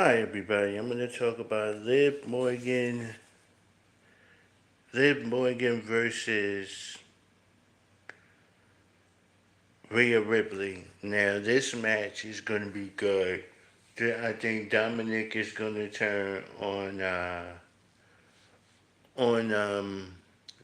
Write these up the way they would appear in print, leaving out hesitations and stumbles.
Hi everybody, I'm going to talk about Liv Morgan versus Rhea Ripley. Now this match is going to be good. I think Dominic is going to turn on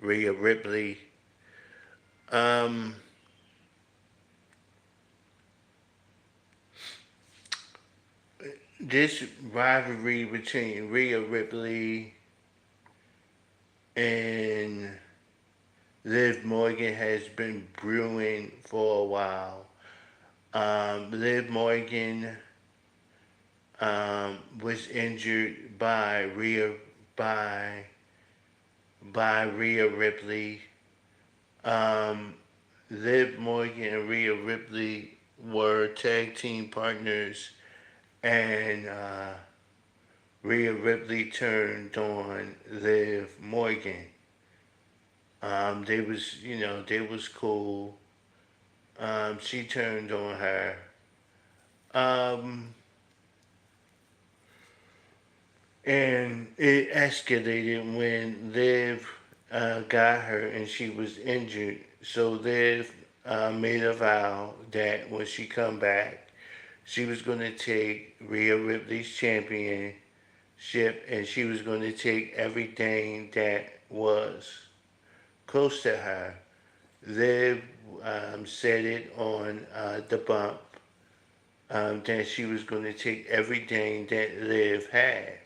Rhea Ripley. Um, this rivalry between Rhea Ripley and Liv Morgan has been brewing for a while. Liv Morgan was injured by by Rhea Ripley. Um, Liv Morgan and Rhea Ripley were tag team partners, and Rhea Ripley turned on Liv Morgan. They was cool. She turned on her. Um, And it escalated when Liv got hurt and she was injured. So Liv made a vow that when she come back, she was going to take Rhea Ripley's championship and she was going to take everything that was close to her. Liv said it on the bump that she was going to take everything that Liv had.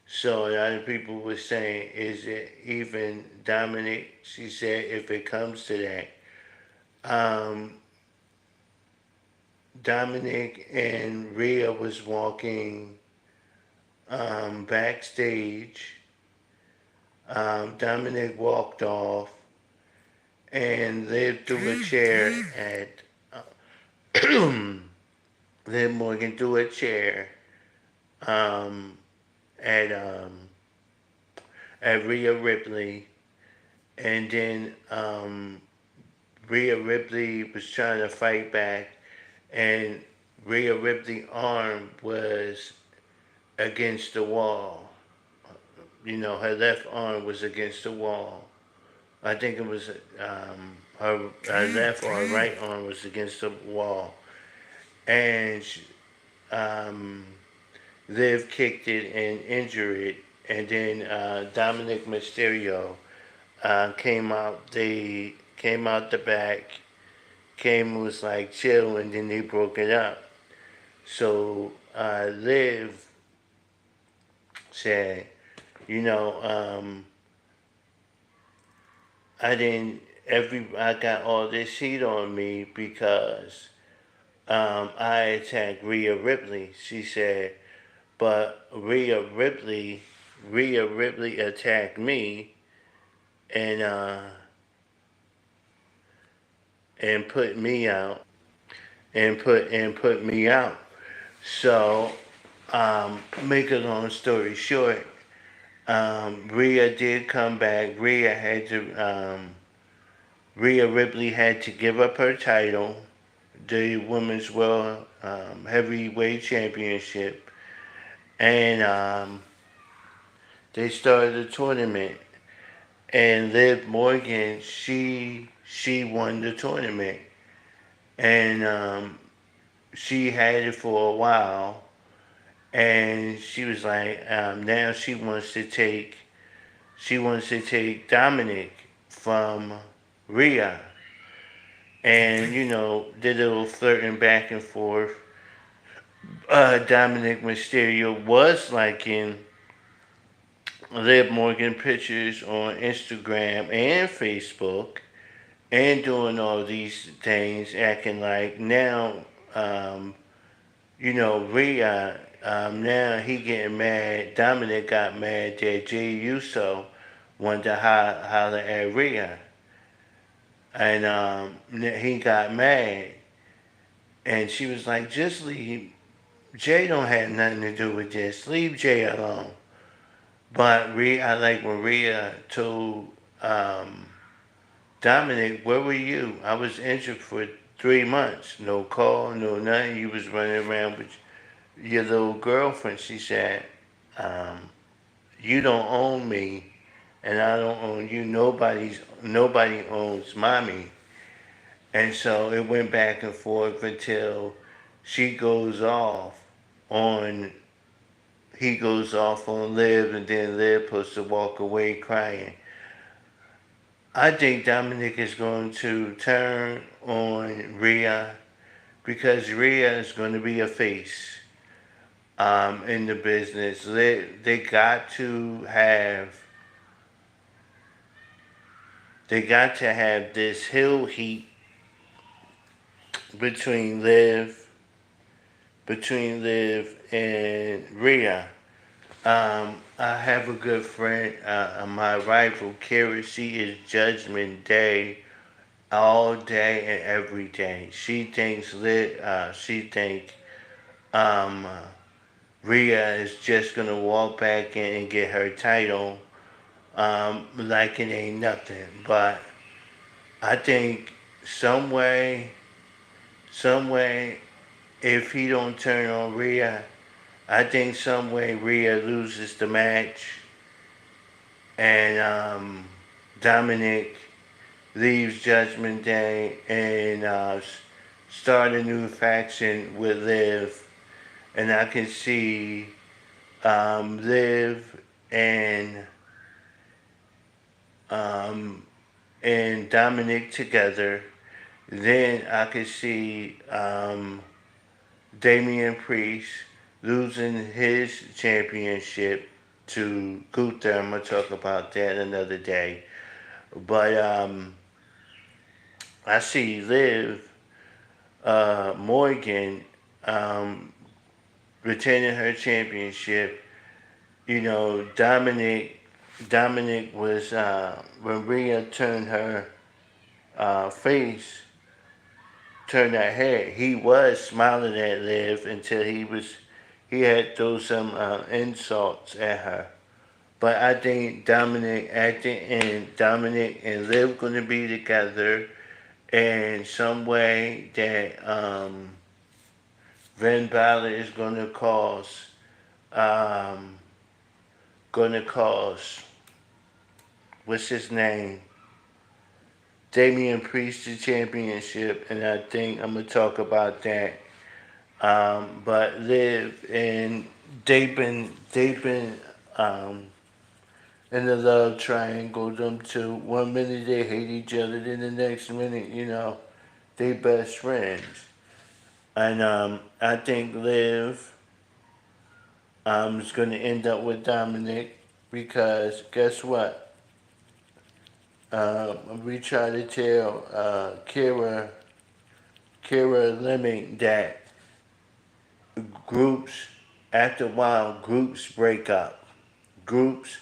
So a lot of people were saying, is it even Dominic? She said, if it comes to that, um, Dominic and Rhea was walking backstage. Dominic walked off and Liv threw a chair at Liv Morgan threw a chair um, at at Rhea Ripley, and then Rhea Ripley was trying to fight back, and Rhea Ripley's arm was against the wall. Her left arm was against the wall. I think it was her left or right arm was against the wall, and um, Liv kicked it and injured it, and then Dominic Mysterio came out. They came out the back, came was like chill, and then they broke it up. So Liv said, you know, I didn't. I got all this heat on me because I attacked Rhea Ripley. She said, but Rhea Ripley attacked me and and put me out and put me out. So make a long story short, Rhea did come back. Rhea Ripley had to give up her title, the Women's World Heavyweight Championship, and they started a tournament. And Liv Morgan, she won the tournament, and she had it for a while, and she was like, now she wants to take Dominic from Rhea, and did a little flirting back and forth. Dominic Mysterio was liking Liv Morgan pictures on Instagram and Facebook, and doing all these things, acting like now, Rhea. Now he getting mad. Dominic got mad that Jay Uso wanted to holler at Rhea, and he got mad, and she was like, "Just leave. Jay don't have nothing to do with this. Leave Jay alone." But Rhea, I like when Rhea told um, Dominic, "Where were you? I was injured for 3 months. No call, no nothing. You was running around with your little girlfriend, she said, um, you don't own me and I don't own you. Nobody owns mommy. And so it went back and forth until she goes off on he goes off on Liv, and then Liv supposed to walk away crying. I think Dominic is going to turn on Rhea because Rhea is going to be a face in the business. They got to have this heel heat between Liv and Rhea. I have a good friend, my rival, Kara. She is Judgment Day all day and every day. She thinks um, Rhea is just gonna walk back in and get her title like it ain't nothing. But I think some way, some way, if he don't turn on Rhea, I think some way Rhea loses the match and Dominic leaves Judgment Day and start a new faction with Liv. And I can see Liv um, and Dominic together. Then I could see Damian Priest losing his championship to Gunther. I'm gonna talk about that another day. But I see Liv Morgan um, retaining her championship. You know, Dominic was when Rhea turned her face, turned her head. He was smiling at Liv until he had thrown some insults at her. But I think Dominic at the end, Dominic and Liv gonna be together in some way that Van Balor is um, gonna cause what's his name? Damian Priest the championship, and I think I'm gonna talk about that. But Liv and they've been um, in the love triangle. Them two. One minute they hate each other, then the next minute, they best friends. And I think Liv is gonna end up with Dominic because guess what? We try to tell Kira Lemming that groups, after a while, groups break up. Groups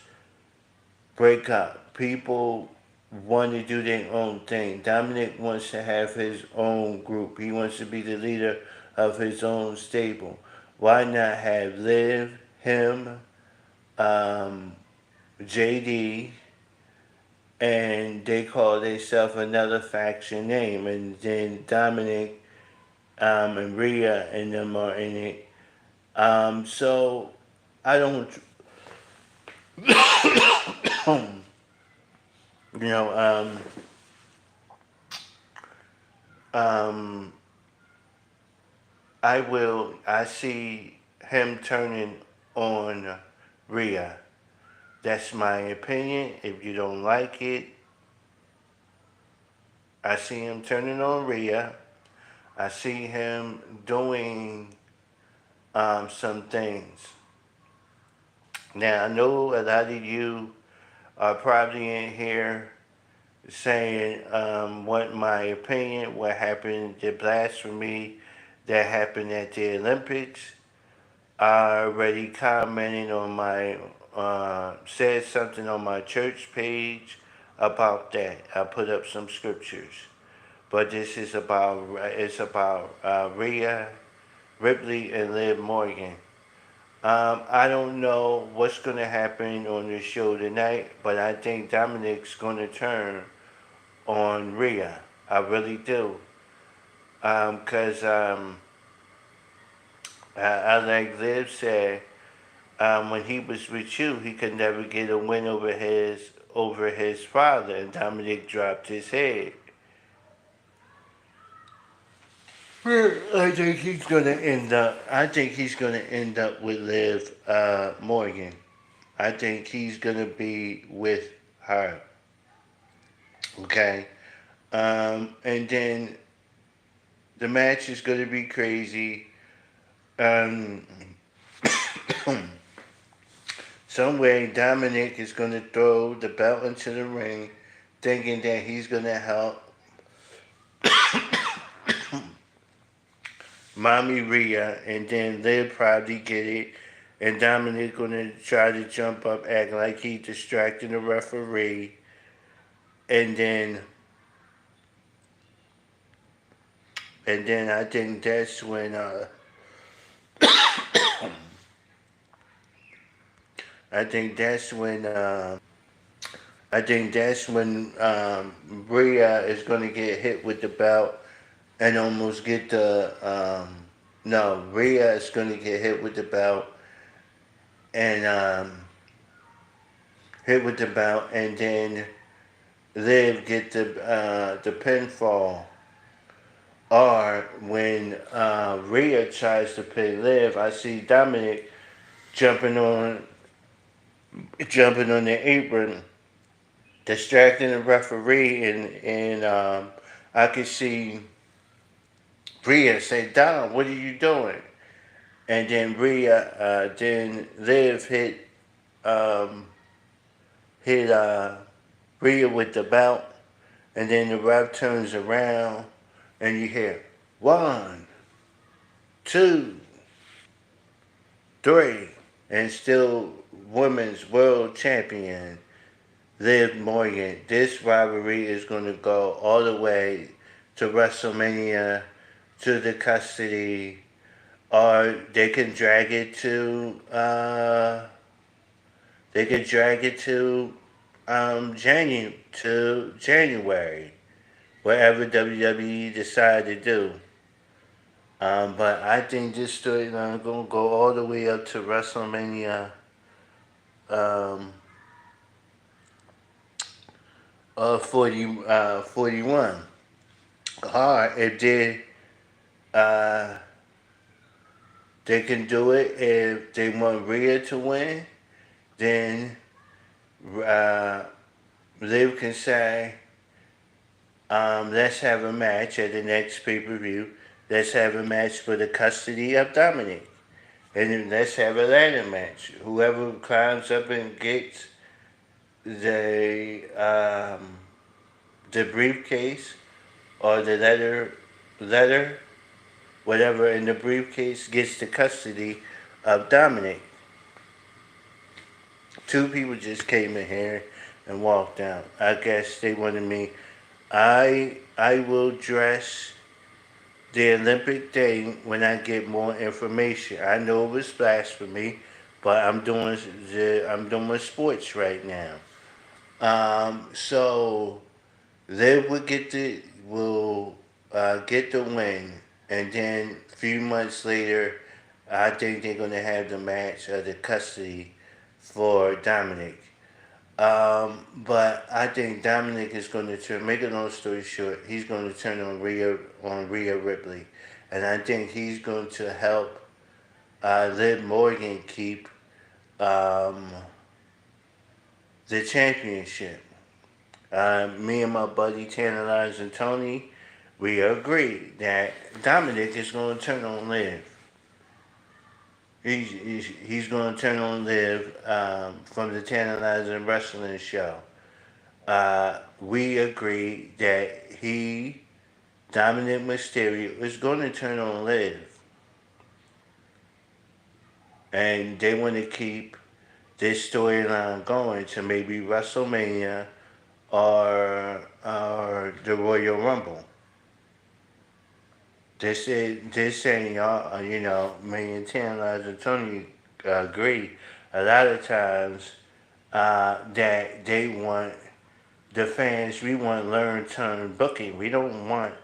break up. People want to do their own thing. Dominic wants to have his own group. He wants to be the leader of his own stable. Why not have Liv, him, um, JD, and they call themselves another faction name, and then Dominic and Rhea and them are in it. So I don't, you know, um, I see him turning on Rhea. That's my opinion. If you don't like it, I see him turning on Rhea. I see him doing some things. Now, I know a lot of you are probably in here saying what my opinion, what happened, the blasphemy that happened at the Olympics. I already commented on said something on my church page about that. I put up some scriptures. But it's about Rhea Ripley and Liv Morgan. I don't know what's going to happen on the show tonight, but I think Dominic's going to turn on Rhea. I really do. Because like Liv said, when he was with you, he could never get a win over his father, and Dominic dropped his head. I think he's gonna end up. I think he's gonna end up with Liv Morgan. I think he's gonna be with her. Okay, and then the match is gonna be crazy. Um, some way Dominic is gonna throw the belt into the ring, thinking that he's gonna help Mommy Rhea, and then they'll probably get it. And Dominic gonna try to jump up, act like he distracting the referee, and then I think that's when I think that's when I think that's when Rhea is gonna get hit with the belt and almost get the no, Rhea is gonna get hit with the belt and and then Liv get the pinfall. Or when Rhea tries to pin Liv, I see Dominic jumping on the apron, distracting the referee, and I could see Rhea say, "Dom, what are you doing?" And then then Liv um, hit Rhea with the belt, and then the ref turns around, and you hear 1, 2, 3, and still women's world champion Liv Morgan. This rivalry is going to go all the way to WrestleMania, to the custody, or they can drag it to January, whatever WWE decide to do. But I think this storyline gonna go all the way up to WrestleMania um, 41. Or if uh, they can do it, if they want Rhea to win, then uh, Liv can say, let's have a match at the next pay per view. Let's have a match for the custody of Dominic. And then let's have a ladder match. Whoever climbs up and gets the the briefcase or the letter, whatever in the briefcase gets the custody of Dominic. Two people just came in here and walked out. I guess they wanted me. I will dress the Olympic thing when I get more information. I know it was blasphemy, but I'm doing sports right now. So they will get the win, and then a few months later, I think they're gonna have the match of the custody for Dominic. But I think Dominic is going to turn. Make a long story short, he's going to turn on Rhea Ripley, and I think he's going to help Liv Morgan keep um, the championship. Me and my buddy Tantalizer and Tony, we agree that Dominic is going to turn on Liv. He's going to turn on Liv from the Tantalizer Wrestling show. We agree that Dominic Mysterio, is going to turn on Liv. And they want to keep this storyline going to maybe WrestleMania or the Royal Rumble. This saying y'all, me and Tim and Tony agree a lot of times that they want the fans, we want long-term booking. We don't want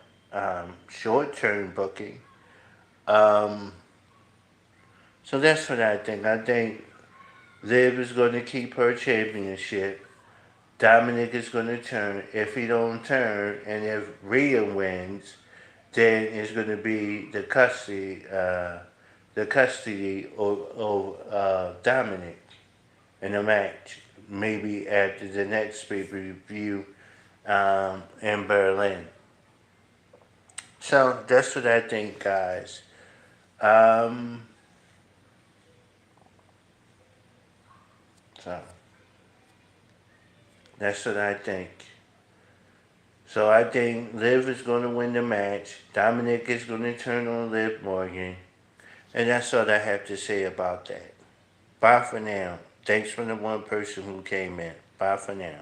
short-term booking. Um, So that's what I think. I think Liv is going to keep her championship. Dominic is going to turn. If he don't turn, and if Rhea wins, then it's going to be the custody of Dominic in a match. Maybe after the next pay-per-view in Berlin. So that's what I think, guys. Um, so that's what I think. So I think Liv is going to win the match. Dominic is going to turn on Liv Morgan. And that's all I have to say about that. Bye for now. Thanks for the one person who came in. Bye for now.